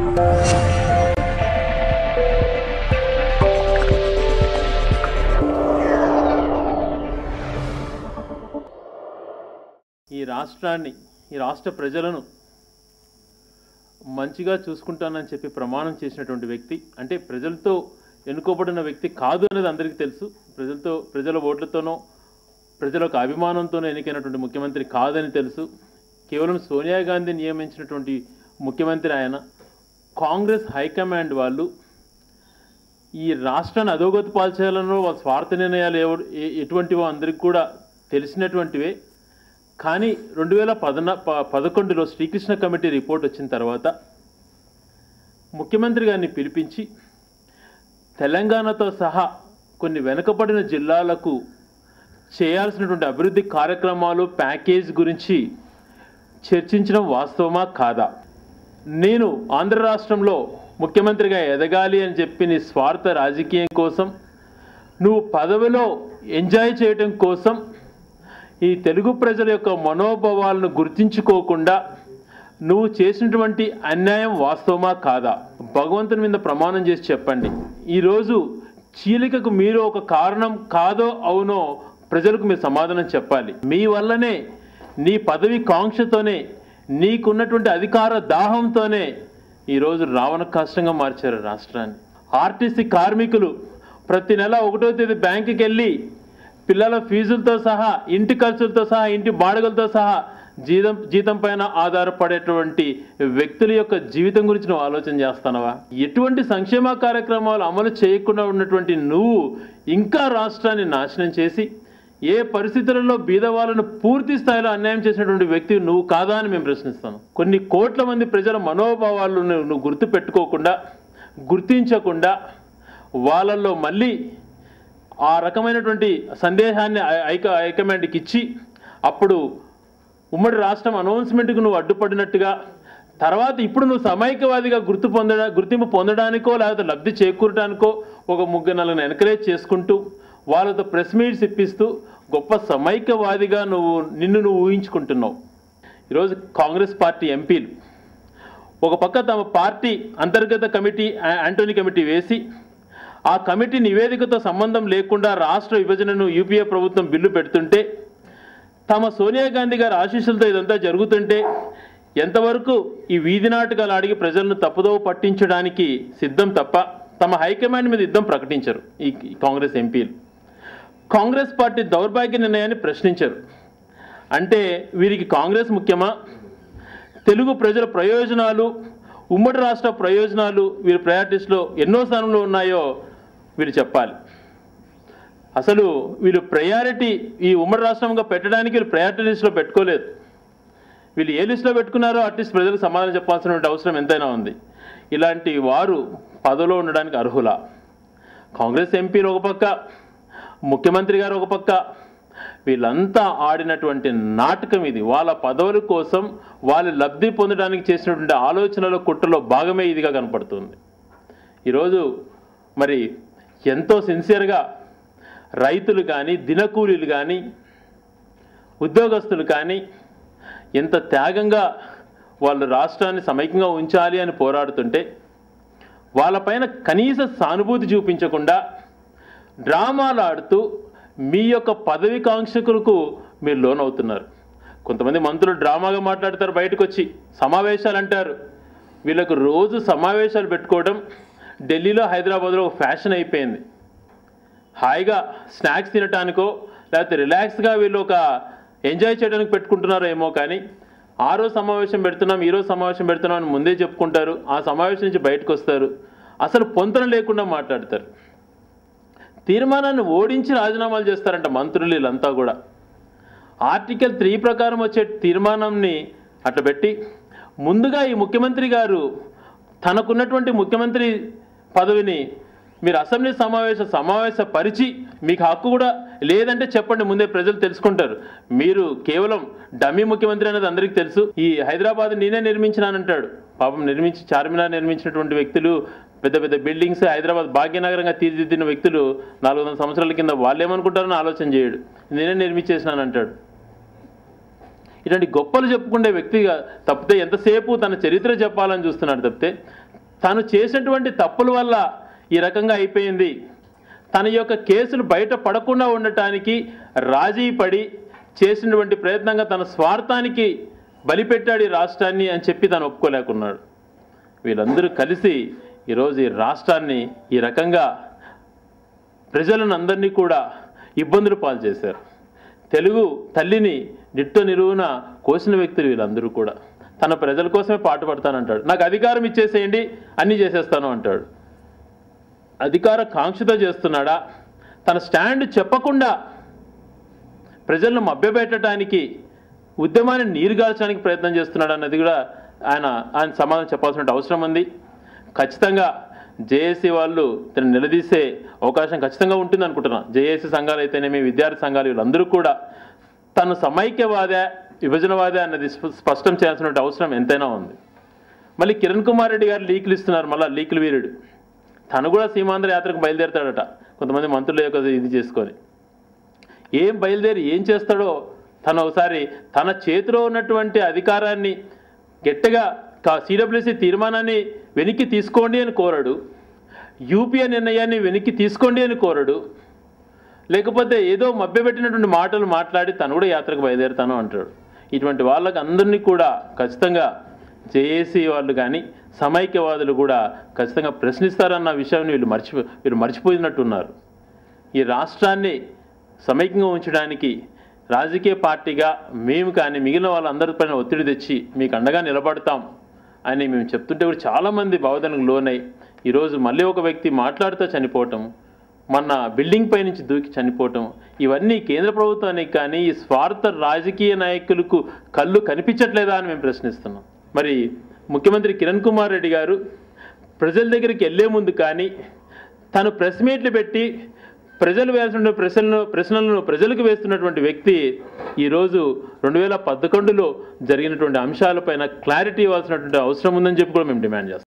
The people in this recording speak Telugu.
ఈ రాష్ట్రాన్ని, ఈ రాష్ట్ర ప్రజలను మంచిగా చూసుకుంటానని చెప్పి ప్రమాణం చేసినటువంటి వ్యక్తి, అంటే ప్రజలతో ఎన్నుకోబడిన వ్యక్తి కాదు అనేది అందరికీ తెలుసు. ప్రజల ఓట్లతోనో ప్రజలకు అభిమానంతోనో ఎన్నికైనటువంటి ముఖ్యమంత్రి కాదని తెలుసు. కేవలం సోనియా గాంధీ నియమించినటువంటి ముఖ్యమంత్రి ఆయన. కాంగ్రెస్ హైకమాండ్ వాళ్ళు ఈ రాష్ట్రాన్ని అధోగతి పాల్చేయాలనో వాళ్ళ స్వార్థ నిర్ణయాలు ఎటువంటివో అందరికీ కూడా తెలిసినటువంటివే. కానీ 2011లో శ్రీకృష్ణ కమిటీ రిపోర్ట్ వచ్చిన తర్వాత ముఖ్యమంత్రి గారిని పిలిపించి తెలంగాణతో సహా కొన్ని వెనుకబడిన జిల్లాలకు చేయాల్సినటువంటి అభివృద్ధి కార్యక్రమాలు ప్యాకేజ్ గురించి చర్చించడం వాస్తవమా కాదా? నేను ఆంధ్ర రాష్ట్రంలో ముఖ్యమంత్రిగా ఎదగాలి అని చెప్పి నీ స్వార్థ రాజకీయం కోసం, నువ్వు పదవిలో ఎంజాయ్ చేయడం కోసం ఈ తెలుగు ప్రజల యొక్క మనోభావాలను గుర్తించుకోకుండా నువ్వు చేసినటువంటి అన్యాయం వాస్తవమా కాదా? భగవంతుని మీద ప్రమాణం చేసి చెప్పండి. ఈరోజు చీలికకు మీరు ఒక కారణం కాదో అవునో ప్రజలకు మీరు సమాధానం చెప్పాలి. మీ వల్లనే, నీ పదవి కాంక్షతోనే, నీకున్నటువంటి అధికార దాహంతోనే ఈరోజు రావణ కాష్టంగా మార్చారు రాష్ట్రాన్ని. ఆర్టీసీ కార్మికులు ప్రతి నెల 1వ తేదీ బ్యాంకుకి వెళ్ళి పిల్లల ఫీజులతో సహా, ఇంటి ఖర్చులతో సహా, ఇంటి బాడుగలతో సహా జీతం పైన ఆధారపడేటువంటి వ్యక్తుల యొక్క జీవితం గురించి నువ్వు ఆలోచన చేస్తానవా? ఎటువంటి సంక్షేమ కార్యక్రమాలు అమలు చేయకుండా ఉన్నటువంటి నువ్వు ఇంకా రాష్ట్రాన్ని నాశనం చేసి ఏ పరిస్థితులలో బీదవాళ్ళను పూర్తి స్థాయిలో అన్యాయం చేసినటువంటి వ్యక్తి నువ్వు కాదా అని మేము ప్రశ్నిస్తాను. కొన్ని కోట్ల మంది ప్రజల మనోభావాలను నువ్వు గుర్తుపెట్టుకోకుండా, గుర్తించకుండా వాళ్ళల్లో మళ్ళీ ఆ రకమైనటువంటి సందేశాన్ని హైకమాండ్కి ఇచ్చి అప్పుడు ఉమ్మడి రాష్ట్రం అనౌన్స్మెంట్కి నువ్వు అడ్డుపడినట్టుగా, తర్వాత ఇప్పుడు నువ్వు సమైక్యవాదిగా గుర్తింపు పొందడానికో లేకపోతే లబ్ధి చేకూరడానికో ఒక 3-4 ఎంకరేజ్ చేసుకుంటూ వాళ్ళతో ప్రెస్ మీట్స్ ఇప్పిస్తూ గొప్ప సమైక్యవాదిగా నిన్ను ఊహించుకుంటున్నావు. ఈరోజు కాంగ్రెస్ పార్టీ ఎంపీలు ఒక పక్క తమ పార్టీ అంతర్గత కమిటీ, యాంటోనీ కమిటీ వేసి ఆ కమిటీ నివేదికతో సంబంధం లేకుండా రాష్ట్ర విభజనను యూపీఏ ప్రభుత్వం బిల్లు పెడుతుంటే, తమ సోనియా గాంధీ గారి ఆశీస్సులతో ఇదంతా జరుగుతుంటే ఎంతవరకు ఈ వీధి నాటకాలు ఆడిగి ప్రజలను తప్పుదోవ పట్టించడానికి సిద్ధం తప్ప తమ హైకమాండ్ మీద యుద్ధం ప్రకటించరు ఈ కాంగ్రెస్ ఎంపీలు. కాంగ్రెస్ పార్టీ దౌర్భాగ్య నిర్ణయాన్ని ప్రశ్నించరు. అంటే వీరికి కాంగ్రెస్ ముఖ్యమా? తెలుగు ప్రజల ప్రయోజనాలు, ఉమ్మడి రాష్ట్ర ప్రయోజనాలు వీరి ప్రయారిటీస్లో ఎన్నో స్థానంలో ఉన్నాయో వీరు చెప్పాలి. అసలు వీళ్ళు ప్రయారిటీ ఈ ఉమ్మడి రాష్ట్రంగా పెట్టడానికి వీళ్ళు ప్రయారిటీ లిస్టులో పెట్టుకోలేదు. వీళ్ళు ఏ లిస్టులో పెట్టుకున్నారో అట్లీస్ట్ ప్రజలకు సమాధానం చెప్పాల్సిన అవసరం ఎంతైనా ఉంది. ఇలాంటి వారు పదవిలో ఉండడానికి అర్హులా? కాంగ్రెస్ ఎంపీలు ఒక పక్క, ముఖ్యమంత్రి గారు ఒక పక్క, వీళ్ళంతా ఆడినటువంటి నాటకం ఇది. వాళ్ళ పదవుల కోసం వాళ్ళు లబ్ధి పొందడానికి చేసినటువంటి ఆలోచనలో కుట్రలో భాగమే ఇదిగా కనపడుతుంది. ఈరోజు మరి ఎంతో సిన్సియర్గా రైతులు కానీ, దినకూలీలు కానీ, ఉద్యోగస్తులు కానీ ఎంత త్యాగంగా వాళ్ళు రాష్ట్రాన్ని సమైక్యంగా ఉంచాలి అని పోరాడుతుంటే వాళ్ళపైన కనీస సానుభూతి చూపించకుండా డ్రామాలు ఆడుతూ మీ యొక్క పదవి కాంక్షకులకు మీరు లోనవుతున్నారు. కొంతమంది మంత్రులు డ్రామాగా మాట్లాడతారు, బయటకు వచ్చి సమావేశాలు అంటారు. వీళ్ళకు రోజు సమావేశాలు పెట్టుకోవడం ఢిల్లీలో, హైదరాబాద్లో ఒక ఫ్యాషన్ అయిపోయింది. హాయిగా స్నాక్స్ తినటానికో లేకపోతే రిలాక్స్గా వీళ్ళు ఒక ఎంజాయ్ చేయడానికి పెట్టుకుంటున్నారో ఏమో, కానీ ఆ రోజు సమావేశం పెడుతున్నాం, ఈరోజు సమావేశం పెడుతున్నాం అని ముందే చెప్పుకుంటారు. ఆ సమావేశం నుంచి బయటకు వస్తారు, అసలు పొంతన లేకుండా మాట్లాడతారు. తీర్మానాన్ని ఓడించి రాజీనామాలు చేస్తారంట మంత్రులు వీళ్ళంతా కూడా. ఆర్టికల్ 3 ప్రకారం వచ్చే తీర్మానాన్ని అట్లా పెట్టి ముందుగా ఈ ముఖ్యమంత్రి గారు తనకున్నటువంటి ముఖ్యమంత్రి పదవిని మీరు అసెంబ్లీ సమావేశపరిచి మీకు హక్కు కూడా లేదంటే చెప్పండి, ముందే ప్రజలు తెలుసుకుంటారు. మీరు కేవలం డమ్మీ ముఖ్యమంత్రి అనేది అందరికీ తెలుసు. ఈ హైదరాబాద్ నేనే నిర్మించినానంటాడు. పాపం చార్మినార్ నిర్మించినటువంటి వ్యక్తులు, పెద్ద పెద్ద బిల్డింగ్స్, హైదరాబాద్ భాగ్యనగరంగా తీర్చిదిద్దిన వ్యక్తులు 400 సంవత్సరాల కింద వాళ్ళు ఏమనుకుంటారని ఆలోచన చేయడు. నేనే నిర్మించేసినానంటాడు. ఇలాంటి గొప్పలు చెప్పుకునే వ్యక్తిగా తప్పితే ఎంతసేపు తన చరిత్ర చెప్పాలని చూస్తున్నాడు తప్పితే తాను చేసినటువంటి తప్పుల వల్ల ఈ రకంగా అయిపోయింది, తన యొక్క కేసులు బయట పడకుండా ఉండటానికి రాజీ పడి చేసినటువంటి ప్రయత్నంగా తన స్వార్థానికి బలిపెట్టాడు ఈ రాష్ట్రాన్ని అని చెప్పి తను ఒప్పుకోలేకున్నాడు. వీళ్ళందరూ కలిసి ఈరోజు ఈ రాష్ట్రాన్ని ఈ రకంగా ప్రజలను అందరినీ కూడా ఇబ్బందులు పాలు చేశారు. తెలుగు తల్లిని నిట్ట నిలువున కోసిన వ్యక్తులు వీళ్ళందరూ కూడా. తన ప్రజల కోసమే పాటుపడతానంటాడు. నాకు అధికారం ఇచ్చేసేయండి, అన్నీ చేసేస్తాను అంటాడు. అధికార కాంక్షతో చేస్తున్నాడా? తన స్టాండ్ చెప్పకుండా ప్రజలను మభ్యపెట్టడానికి, ఉద్యమాన్ని నీరుగాల్చడానికి ప్రయత్నం చేస్తున్నాడు అన్నది కూడా ఆయన సమాధానం చెప్పాల్సిన అవసరం ఉంది. ఖచ్చితంగా జేఏసీ వాళ్ళు తను నిలదీసే అవకాశం ఖచ్చితంగా ఉంటుంది అనుకుంటున్నాను. జేఏసీ సంఘాలు అయితేనేమి, విద్యార్థి సంఘాలు వీళ్ళందరూ కూడా తను సమైక్యవాదే విభజనవాదే అన్నది స్పష్టం చేయాల్సిన అవసరం ఎంతైనా ఉంది. మళ్ళీ కిరణ్ కుమార్ రెడ్డి గారు లీకులు ఇస్తున్నారు. మళ్ళీ లీకులు వీరుడు తను కూడా సీమాంధ్ర యాత్రకు బయలుదేరుతాడట, కొంతమంది మంత్రుల యొక్క ఇది చేసుకొని. ఏం బయలుదేరి ఏం చేస్తాడో తను ఒకసారి తన చేతిలో ఉన్నటువంటి అధికారాన్ని గట్టిగా సిడబ్ల్యూసీ తీర్మానాన్ని వెనక్కి తీసుకోండి అని కోరడు, యూపీఏ నిర్ణయాన్ని వెనక్కి తీసుకోండి అని కోరడు, లేకపోతే ఏదో మభ్యపెట్టినటువంటి మాటలు మాట్లాడి తను కూడా యాత్రకు బయలుదేరుతాను అంటాడు. ఇటువంటి వాళ్ళకి అందరినీ కూడా ఖచ్చితంగా జేఏసీ వాళ్ళు కానీ సమైక్యవాదులు కూడా ఖచ్చితంగా ప్రశ్నిస్తారన్న విషయాన్ని వీళ్ళు మర్చిపోయినట్టున్నారు. ఈ రాష్ట్రాన్ని సమైక్యంగా ఉంచడానికి రాజకీయ పార్టీగా మేము కానీ మిగిలిన వాళ్ళందరిపైన ఒత్తిడి తెచ్చి మీకు అండగా నిలబడతాం అని మేము చెప్తుంటే కూడా చాలామంది భావోద్వేగానికి లోనై ఈరోజు మళ్ళీ ఒక వ్యక్తి మాట్లాడుతూ చనిపోవటం, మొన్న బిల్డింగ్ పై నుంచి దూకి చనిపోవటం, ఇవన్నీ కేంద్ర ప్రభుత్వానికి కానీ ఈ స్వార్థ రాజకీయ నాయకులకు కళ్ళు కనిపించట్లేదా అని మేము ప్రశ్నిస్తున్నాం. మరి ముఖ్యమంత్రి కిరణ్ కుమార్ రెడ్డి గారు ప్రజల దగ్గరికి వెళ్ళే ముందు కానీ తను ప్రెస్ మీట్లు పెట్టి ప్రజలు వేయాల్సిన ప్రశ్నలను ప్రజలకు వేస్తున్నటువంటి వ్యక్తి ఈరోజు 2011లో జరిగినటువంటి అంశాలపైన క్లారిటీ ఇవ్వాల్సినటువంటి అవసరం ఉందని చెప్పి కూడా మేము డిమాండ్ చేస్తాం.